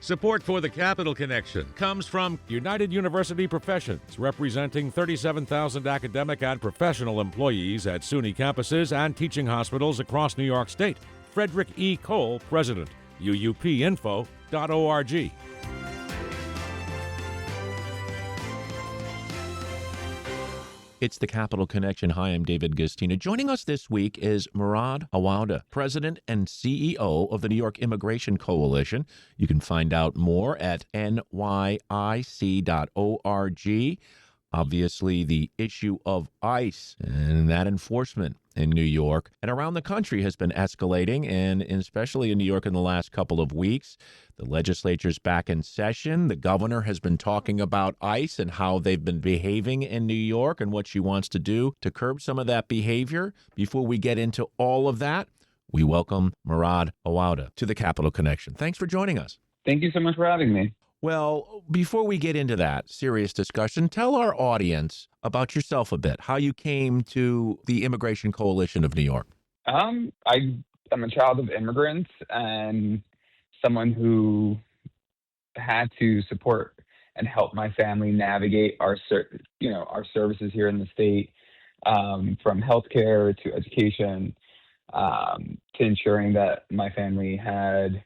Support for the Capital Connection comes from United University Professions, representing 37,000 academic and professional employees at SUNY campuses and teaching hospitals across New York State. Frederick E. Cole, President, uupinfo.org. It's the Capital Connection. Hi, I'm David Gustina. Joining us this week is Murad Awawdeh, President and CEO of the New York Immigration Coalition. You can find out more at nyic.org. Obviously, the issue of ICE and that enforcement in New York and around the country has been escalating, and especially in New York in the last couple of weeks. The legislature's back in session. The governor has been talking about ICE and how they've been behaving in New York and what she wants to do to curb some of that behavior. Before we get into all of that, we welcome Murad Awawdeh to the Capital Connection. Thanks for joining us. Thank you so much for having me. Well, before we get into that serious discussion, tell our audience about yourself a bit, how you came to the Immigration Coalition of New York. I am a child of immigrants and someone who had to support and help my family navigate our services here in the state, from healthcare to education, to ensuring that my family had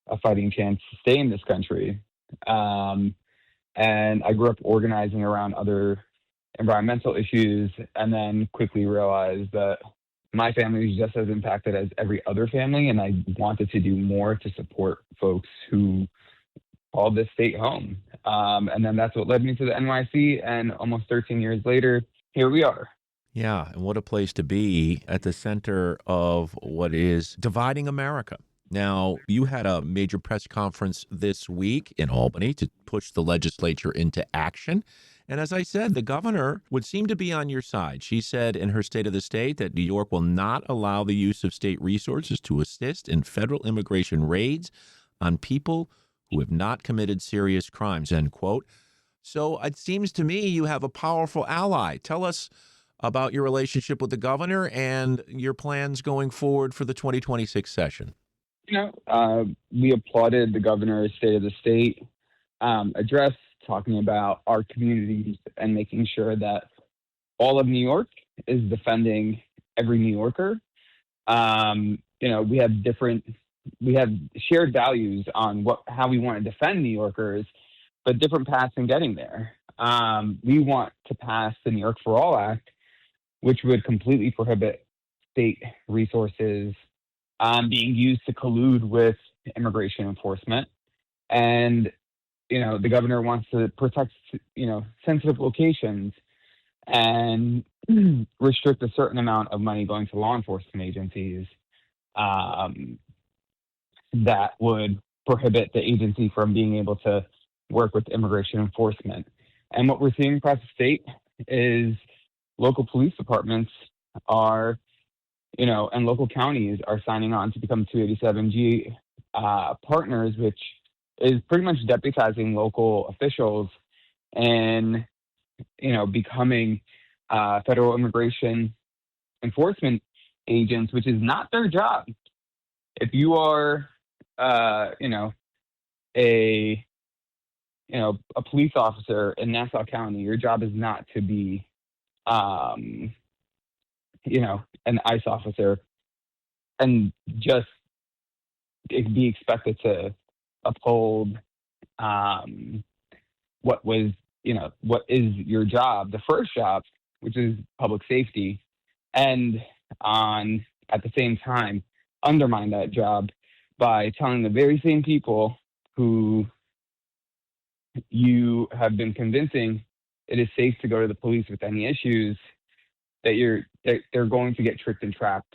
a fighting chance to stay in this country. And I grew up organizing around other environmental issues, and then quickly realized that my family was just as impacted as every other family, and I wanted to do more to support folks who called this state home. And then that's what led me to the NYC, and almost 13 years later, here we are. Yeah, and what a place to be at the center of what is dividing America. Now, you had a major press conference this week in Albany to push the legislature into action. And as I said, the governor would seem to be on your side. She said in her State of the State that New York will not allow the use of state resources to assist in federal immigration raids on people who have not committed serious crimes, end quote. So it seems to me you have a powerful ally. Tell us about your relationship with the governor and your plans going forward for the 2026 session. We applauded the governor's State of the State address, talking about our communities and making sure that all of New York is defending every New Yorker. We have shared values on how we want to defend New Yorkers, but different paths in getting there. We want to pass the New York for All Act, which would completely prohibit state resources being used to collude with immigration enforcement. And, the governor wants to protect, sensitive locations and restrict a certain amount of money going to law enforcement agencies that would prohibit the agency from being able to work with immigration enforcement. And what we're seeing across the state is local police departments are and local counties are signing on to become 287G partners, which is pretty much deputizing local officials and, becoming federal immigration enforcement agents, which is not their job. If you are, a police officer in Nassau County, your job is not to be, an ICE officer and just be expected to uphold what is your job, the first job, which is public safety, and at the same time undermine that job by telling the very same people who you have been convincing it is safe to go to the police with any issues that they're going to get tricked and trapped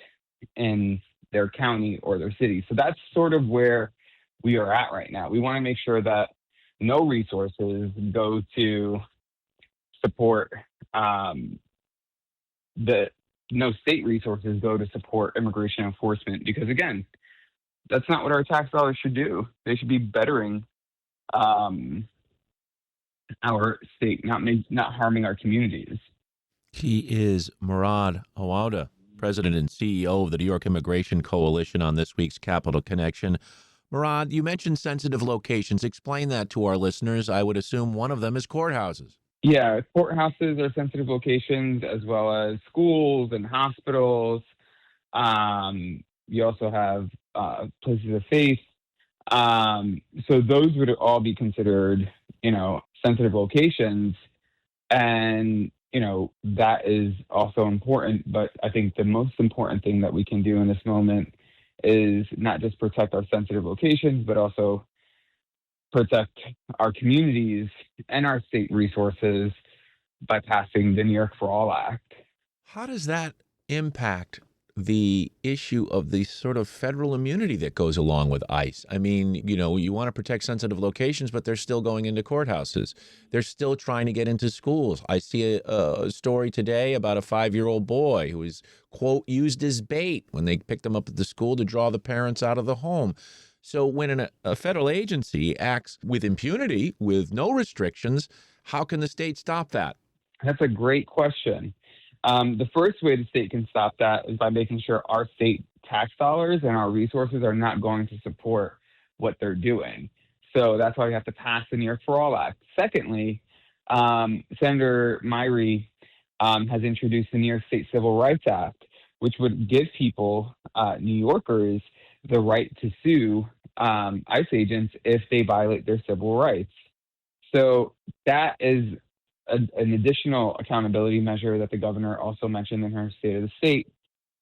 in their county or their city. So that's sort of where we are at right now. We want to make sure that no resources go to support no state resources go to support immigration enforcement, because again, that's not what our tax dollars should do. They should be bettering our state, not harming our communities. He is Murad Awawdeh, President and CEO of the New York Immigration Coalition, on this week's Capital Connection. Murad, you mentioned sensitive locations. Explain that to our listeners. I would assume one of them is courthouses. Yeah, courthouses are sensitive locations as well as schools and hospitals. You also have places of faith. So those would all be considered, sensitive locations. And, that is also important. But I think the most important thing that we can do in this moment is not just protect our sensitive locations, but also protect our communities and our state resources by passing the New York for All Act. How does that impact the issue of the sort of federal immunity that goes along with ICE? I mean, you want to protect sensitive locations, but they're still going into courthouses. They're still trying to get into schools. I see a story today about a 5-year-old boy who was, quote, used as bait when they picked him up at the school to draw the parents out of the home. So when a federal agency acts with impunity, with no restrictions, how can the state stop that? That's a great question. The first way the state can stop that is by making sure our state tax dollars and our resources are not going to support what they're doing. So that's why we have to pass the New York for All Act. Secondly, Senator Myrie has introduced the New York State Civil Rights Act, which would give people, New Yorkers, the right to sue ICE agents if they violate their civil rights. So that is an additional accountability measure that the governor also mentioned in her State of the State,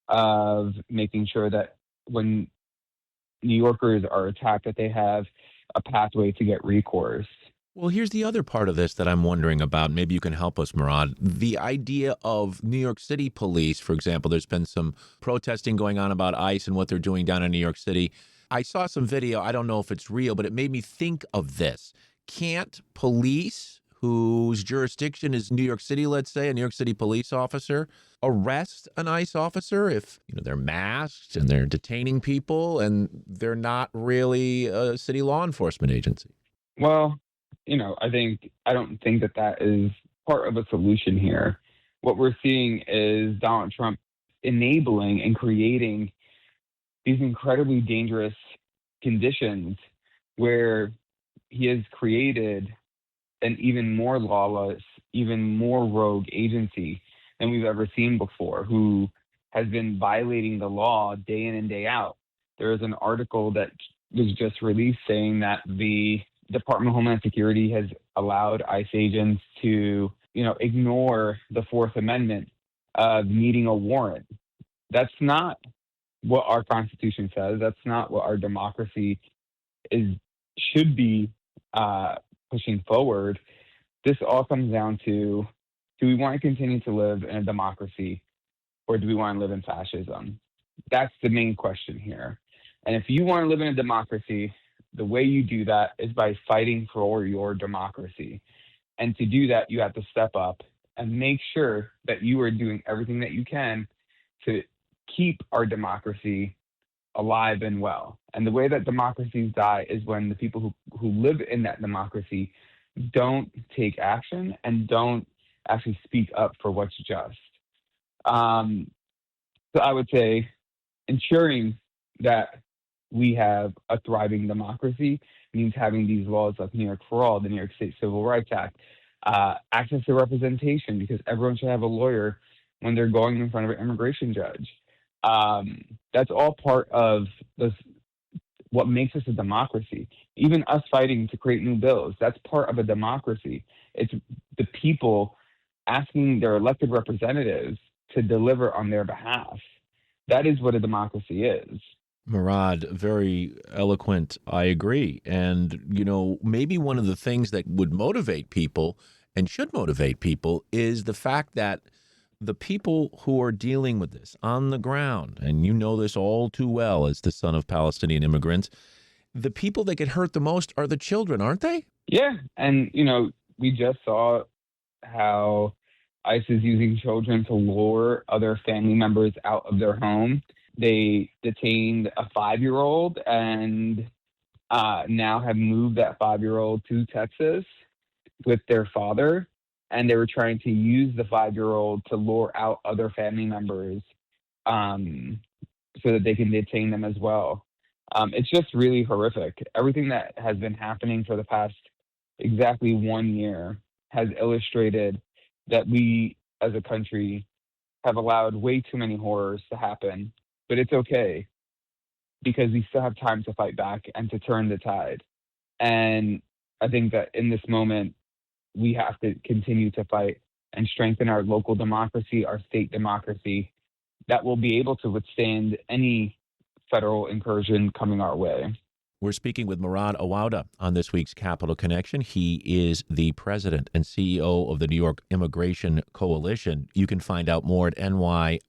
of making sure that when New Yorkers are attacked, that they have a pathway to get recourse. Well, here's the other part of this that I'm wondering about. Maybe you can help us, Murad. The idea of New York City police, for example, there's been some protesting going on about ICE and what they're doing down in New York City. I saw some video. I don't know if it's real, but it made me think of this. Can't police, whose jurisdiction is New York City, let's say, a New York City police officer, arrest an ICE officer if they're masked and they're detaining people and they're not really a city law enforcement agency? Well, I don't think that is part of a solution here. What we're seeing is Donald Trump enabling and creating these incredibly dangerous conditions where he has created an even more lawless, even more rogue agency than we've ever seen before, who has been violating the law day in and day out. There is an article that was just released saying that the Department of Homeland Security has allowed ICE agents to, ignore the Fourth Amendment of needing a warrant. That's not what our Constitution says. That's not what our democracy should be pushing forward. This all comes down to, do we want to continue to live in a democracy, or do we want to live in fascism? That's the main question here. And if you want to live in a democracy, the way you do that is by fighting for your democracy. And to do that, you have to step up and make sure that you are doing everything that you can to keep our democracy alive and well. And the way that democracies die is when the people who live in that democracy don't take action and don't actually speak up for what's just. So I would say ensuring that we have a thriving democracy means having these laws like New York for All, the New York State Civil Rights Act, access to representation, because everyone should have a lawyer when they're going in front of an immigration judge. That's all part of what makes us a democracy. Even us fighting to create new bills, that's part of a democracy. It's the people asking their elected representatives to deliver on their behalf. That is what a democracy is. Murad, very eloquent. I agree. And, maybe one of the things that would motivate people and should motivate people is the fact that the people who are dealing with this on the ground, and you know this all too well as the son of Palestinian immigrants, the people that get hurt the most are the children, aren't they? Yeah. And, we just saw how ICE is using children to lure other family members out of their home. They detained a 5-year-old and now have moved that 5-year-old to Texas with their father. And they were trying to use the 5-year-old to lure out other family members so that they can detain them as well. It's just really horrific. Everything that has been happening for the past exactly 1 year has illustrated that we as a country have allowed way too many horrors to happen. But it's okay because we still have time to fight back and to turn the tide. And I think that in this moment, we have to continue to fight and strengthen our local democracy, our state democracy, that will be able to withstand any federal incursion coming our way. We're speaking with Murad Awawdeh on this week's Capital Connection. He is the president and CEO of the New York Immigration Coalition. You can find out more at nyic.org.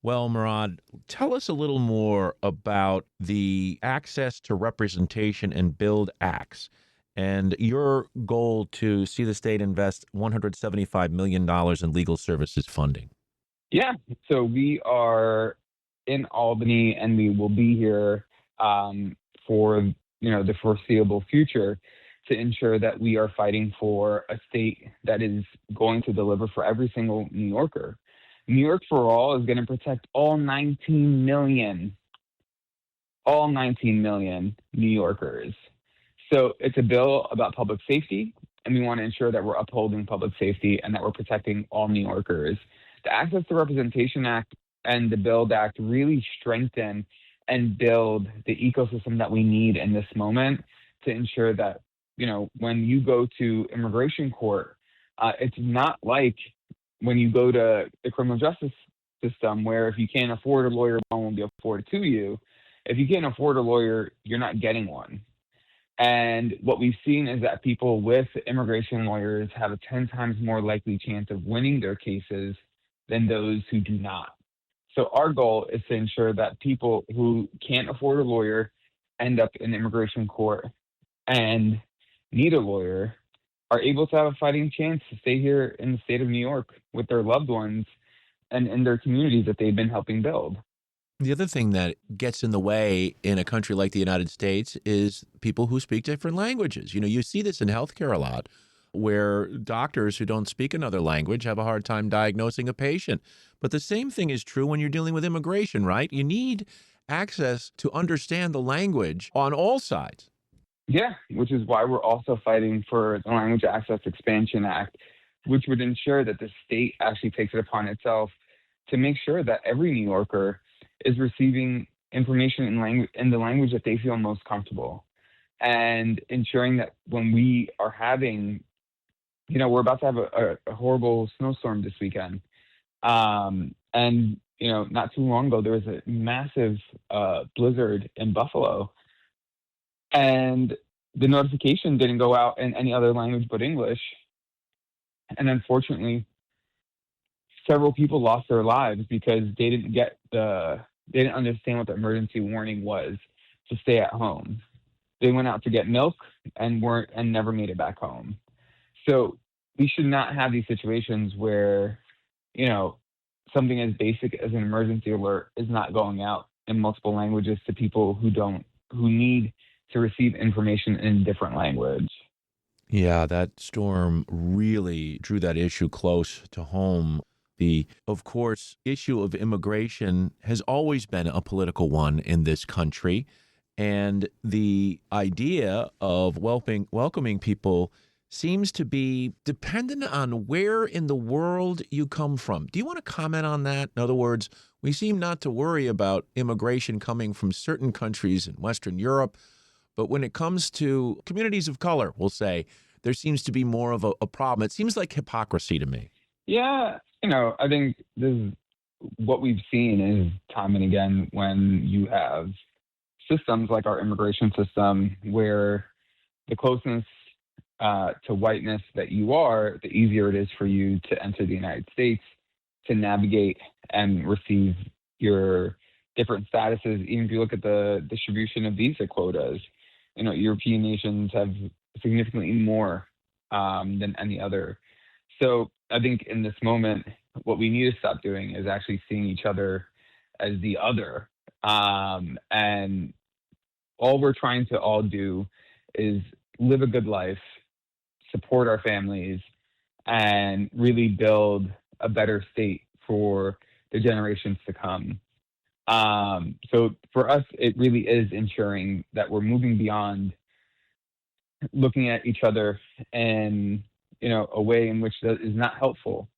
Well, Murad, tell us a little more about the Access to Representation and Build Acts and your goal to see the state invest $175 million in legal services funding. Yeah, so we are in Albany, and we will be here for the foreseeable future to ensure that we are fighting for a state that is going to deliver for every single New Yorker. New York for All is going to protect all 19 million New Yorkers. So it's a bill about public safety, and we want to ensure that we're upholding public safety and that we're protecting all New Yorkers. The Access to Representation Act and the Build Act really strengthen and build the ecosystem that we need in this moment to ensure that, when you go to immigration court, it's not like when you go to the criminal justice system where if you can't afford a lawyer, one won't be afforded to you. If you can't afford a lawyer, you're not getting one. And what we've seen is that people with immigration lawyers have a 10 times more likely chance of winning their cases than those who do not. So our goal is to ensure that people who can't afford a lawyer end up in immigration court and need a lawyer are able to have a fighting chance to stay here in the state of New York with their loved ones and in their communities that they've been helping build. The other thing that gets in the way in a country like the United States is people who speak different languages. You see this in healthcare a lot, where doctors who don't speak another language have a hard time diagnosing a patient. But the same thing is true when you're dealing with immigration, right? You need access to understand the language on all sides. Yeah, which is why we're also fighting for the Language Access Expansion Act, which would ensure that the state actually takes it upon itself to make sure that every New Yorker is receiving information in the language that they feel most comfortable, and ensuring that when we are having, we're about to have a horrible snowstorm this weekend. And not too long ago, there was a massive blizzard in Buffalo, and the notification didn't go out in any other language but English. And unfortunately, several people lost their lives because they didn't understand what the emergency warning was to stay at home. They went out to get milk and never made it back home. So we should not have these situations where, something as basic as an emergency alert is not going out in multiple languages to people who need to receive information in a different language. Yeah, that storm really drew that issue close to home. Of course, issue of immigration has always been a political one in this country. And the idea of welcoming people seems to be dependent on where in the world you come from. Do you want to comment on that? In other words, we seem not to worry about immigration coming from certain countries in Western Europe. But when it comes to communities of color, we'll say, there seems to be more of a problem. It seems like hypocrisy to me. Yeah, I think this is what we've seen is time and again when you have systems like our immigration system where the closeness to whiteness that you are, the easier it is for you to enter the United States, to navigate and receive your different statuses. Even if you look at the distribution of visa quotas, European nations have significantly more than any other. So I think in this moment, what we need to stop doing is actually seeing each other as the other. And all we're trying to all do is live a good life, support our families, and really build a better state for the generations to come. So for us, it really is ensuring that we're moving beyond looking at each other in a way in which that is not helpful.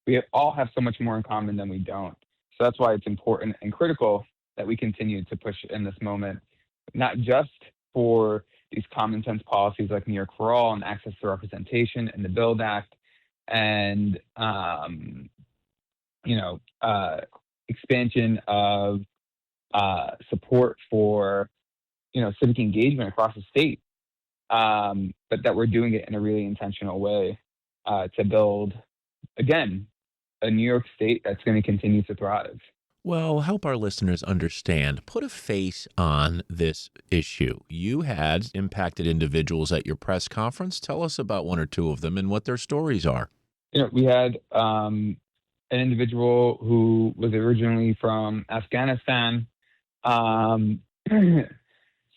We all have so much more in common than we don't. So that's why it's important and critical that we continue to push in this moment, not just for these common sense policies like New York for All and access to representation and the Build Act and expansion of support for civic engagement across the state, but that we're doing it in a really intentional way to build again a New York state that's going to continue to thrive. Well, help our listeners understand. Put a face on this issue. You had impacted individuals at your press conference. Tell us about one or two of them and what their stories are. We had an individual who was originally from Afghanistan,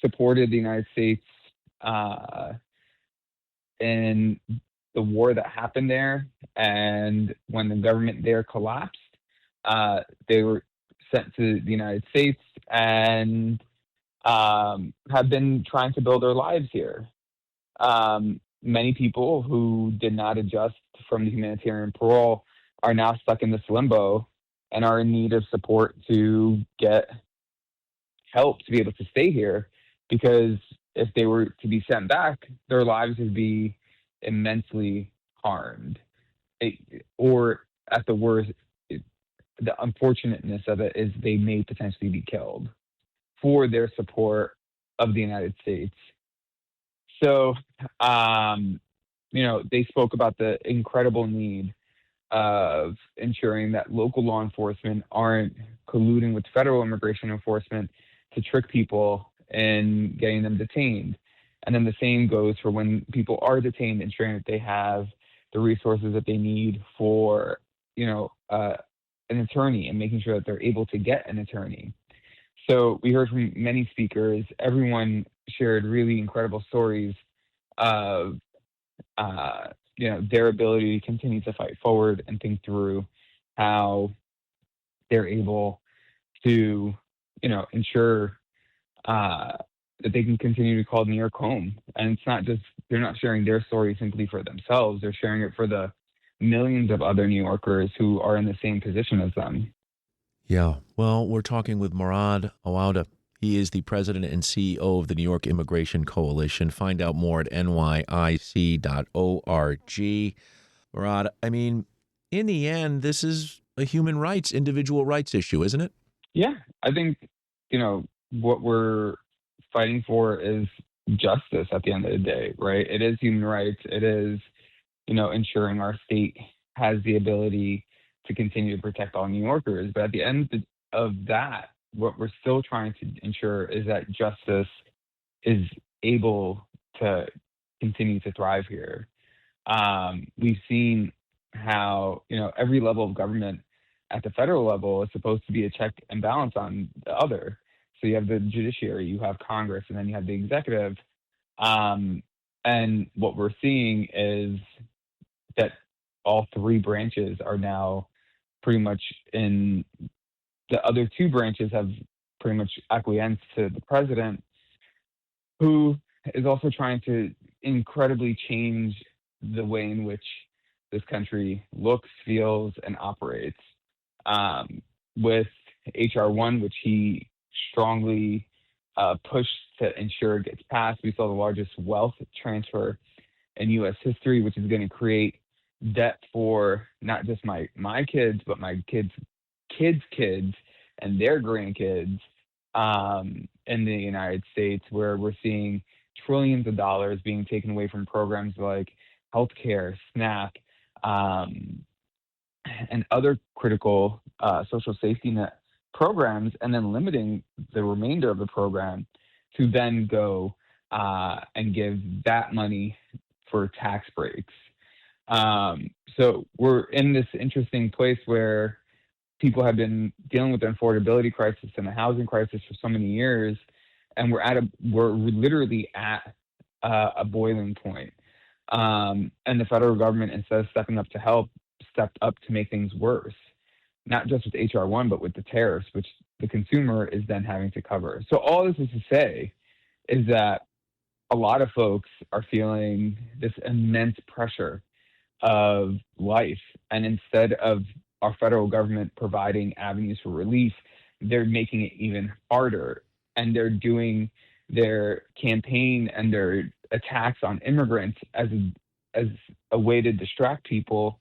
supported the United States in the war that happened there. And when the government there collapsed, they were sent to the United States and have been trying to build their lives here. Many people who did not adjust from the humanitarian parole are now stuck in this limbo and are in need of support to get help to be able to stay here, because if they were to be sent back, their lives would be immensely harmed. Or at the worst, the unfortunateness of it is they may potentially be killed for their support of the United States. So, they spoke about the incredible need of ensuring that local law enforcement aren't colluding with federal immigration enforcement to trick people in getting them detained. And then the same goes for when people are detained, ensuring that they have the resources that they need for, an attorney and making sure that they're able to get an attorney. So we heard from many speakers. Everyone shared really incredible stories of, their ability to continue to fight forward and think through how they're able to, ensure that they can continue to call New York home. And it's not just, they're not sharing their story simply for themselves. They're sharing it for the millions of other New Yorkers who are in the same position as them. Yeah. Well, we're talking with Murad Awawdeh. He is the president and CEO of the New York Immigration Coalition. Find out more at nyic.org. Murad, in the end, this is a human rights, individual rights issue, isn't it? Yeah, I think, what we're fighting for is justice at the end of the day, right? It is human rights. It is, ensuring our state has the ability to continue to protect all New Yorkers. But at the end of that, what we're still trying to ensure is that justice is able to continue to thrive here. We've seen how, every level of government at the federal level is supposed to be a check and balance on the other. So you have the judiciary, you have Congress, and then you have the executive. And what we're seeing is that all three branches are now pretty much in, the other two branches have pretty much acquiesced to the president, who is also trying to incredibly change the way in which this country looks, feels, and operates. With HR 1, which he strongly pushed to ensure gets passed, we saw the largest wealth transfer in U.S. history, which is going to create debt for not just my kids, but my kids' kids and their grandkids in the United States, where we're seeing trillions of dollars being taken away from programs like healthcare, SNAP, and other critical social safety net programs, and then limiting the remainder of the program to then go and give that money for tax breaks. So we're in this interesting place where people have been dealing with the affordability crisis and the housing crisis for so many years, and we're literally at a boiling point. And the federal government, instead of stepping up to help, stepped up to make things worse. Not just with HR 1, but with the tariffs, which the consumer is then having to cover. So all this is to say is that a lot of folks are feeling this immense pressure of life. And instead of our federal government providing avenues for relief, they're making it even harder. And they're doing their campaign and their attacks on immigrants as a way to distract people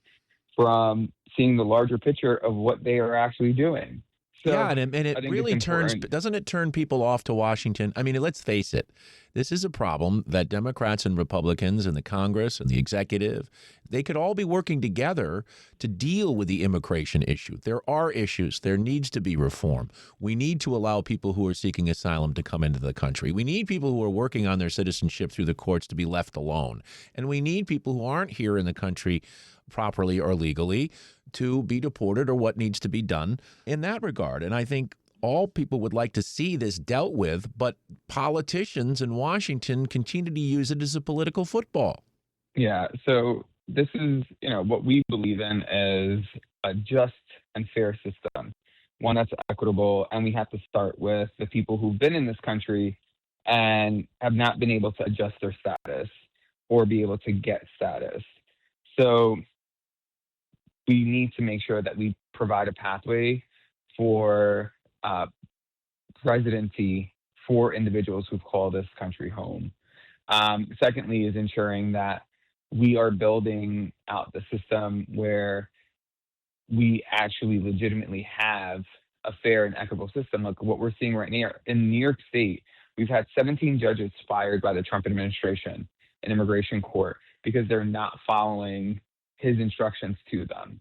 from seeing the larger picture of what they are actually doing. So Yeah, and it I think really it's turns, important. doesn't it turn people off to Washington? I mean, let's face it, this is a problem that Democrats and Republicans and the Congress and the executive, they could all be working together to deal with the immigration issue. There are issues. There needs to be reform. We need to allow people who are seeking asylum to come into the country. We need people who are working on their citizenship through the courts to be left alone. And we need people who aren't here in the country properly or legally to be deported, or what needs to be done in that regard. And I think all people would like to see this dealt with, but politicians in Washington continue to use it as a political football. Yeah. So this is, what we believe in is a just and fair system, one that's equitable. And we have to start with the people who've been in this country and have not been able to adjust their status or be able to get status. So we need to make sure that we provide a pathway for residency for individuals who've called this country home. Secondly, is ensuring that we are building out the system where we actually legitimately have a fair and equitable system. Like what we're seeing right now in New York State, we've had 17 judges fired by the Trump administration in immigration court because they're not following his instructions to them.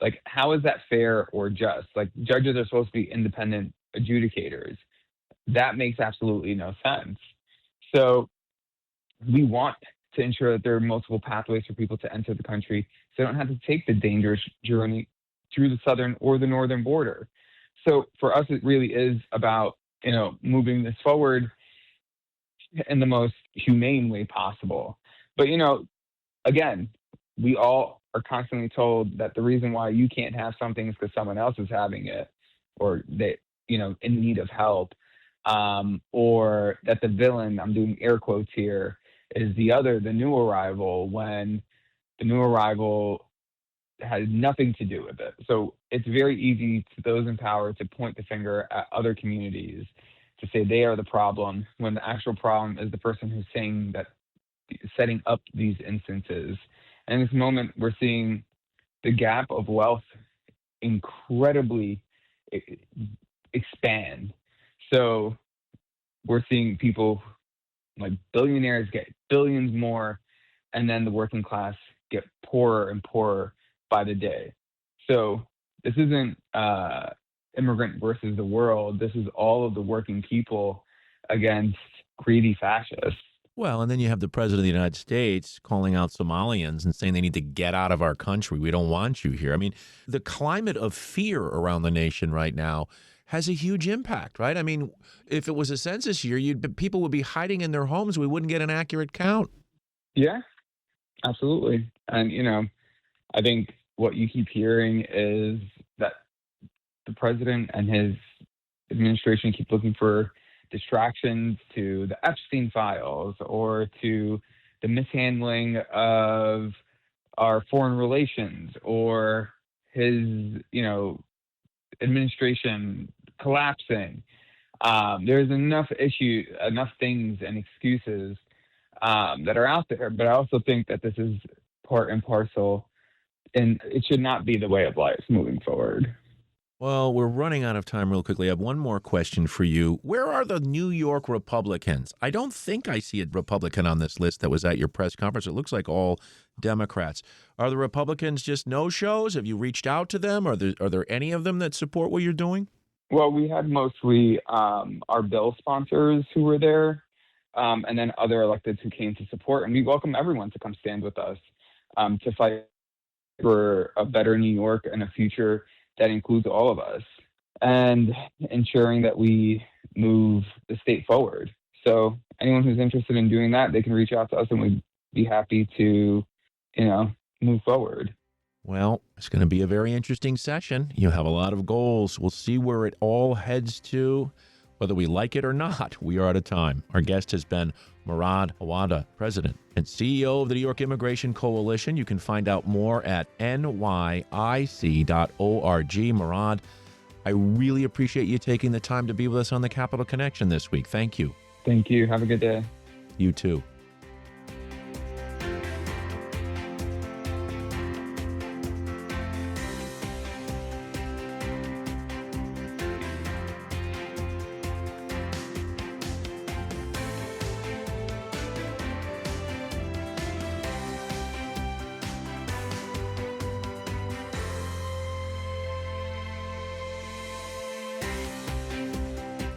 Like, how is that fair or just? Like, judges are supposed to be independent adjudicators. That makes absolutely no sense. So we want to ensure that there are multiple pathways for people to enter the country so they don't have to take the dangerous journey through the southern or the northern border. So for us, it really is about, moving this forward in the most humane way possible. But, again, we all are constantly told that the reason why you can't have something is because someone else is having it, or they, in need of help, or that the villain, I'm doing air quotes here, is the new arrival, when the new arrival had nothing to do with it. So it's very easy to those in power to point the finger at other communities to say they are the problem, when the actual problem is the person who's setting up these instances. And in this moment, we're seeing the gap of wealth incredibly expand. So we're seeing people like billionaires get billions more, and then the working class get poorer and poorer by the day. So this isn't immigrant versus the world. This is all of the working people against greedy fascists. Well, and then you have the president of the United States calling out Somalians and saying they need to get out of our country. We don't want you here. I mean, the climate of fear around the nation right now has a huge impact, right? I mean, if it was a census year, people would be hiding in their homes. We wouldn't get an accurate count. Yeah, absolutely. And, I think what you keep hearing is that the president and his administration keep looking for distractions to the Epstein files or to the mishandling of our foreign relations or his, administration collapsing. There's enough things and excuses that are out there, but I also think that this is part and parcel, and it should not be the way of life moving forward. Well, we're running out of time real quickly. I have one more question for you. Where are the New York Republicans? I don't think I see a Republican on this list that was at your press conference. It looks like all Democrats. Are the Republicans just no-shows? Have you reached out to them? Are there any of them that support what you're doing? Well, we had mostly our bill sponsors who were there, and then other electeds who came to support. And we welcome everyone to come stand with us to fight for a better New York and a future that includes all of us, and ensuring that we move the state forward. So anyone who's interested in doing that, they can reach out to us and we'd be happy to, move forward. Well, it's going to be a very interesting session. You have a lot of goals. We'll see where it all heads to, whether we like it or not. We are out of time. Our guest has been Murad Awawdeh, President and CEO of the New York Immigration Coalition. You can find out more at nyic.org. Murad, I really appreciate you taking the time to be with us on the Capital Connection this week. Thank you. Thank you. Have a good day. You too.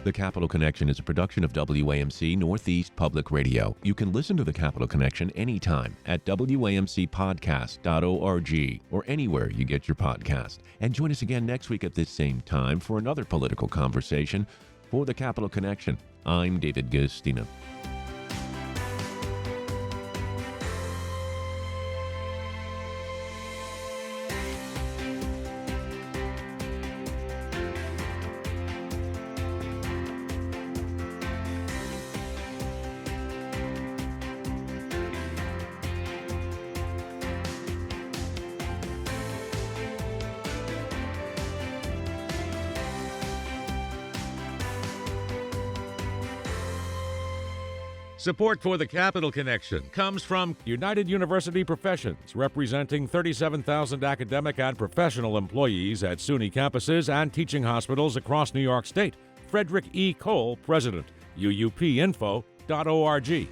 The Capital Connection is a production of WAMC Northeast Public Radio. You can listen to The Capital Connection anytime at WAMCpodcast.org or anywhere you get your podcast. And join us again next week at this same time for another political conversation. For The Capital Connection, I'm David Guistina. Support for the Capital Connection comes from United University Professions, representing 37,000 academic and professional employees at SUNY campuses and teaching hospitals across New York State. Frederick E. Cole, President, uupinfo.org.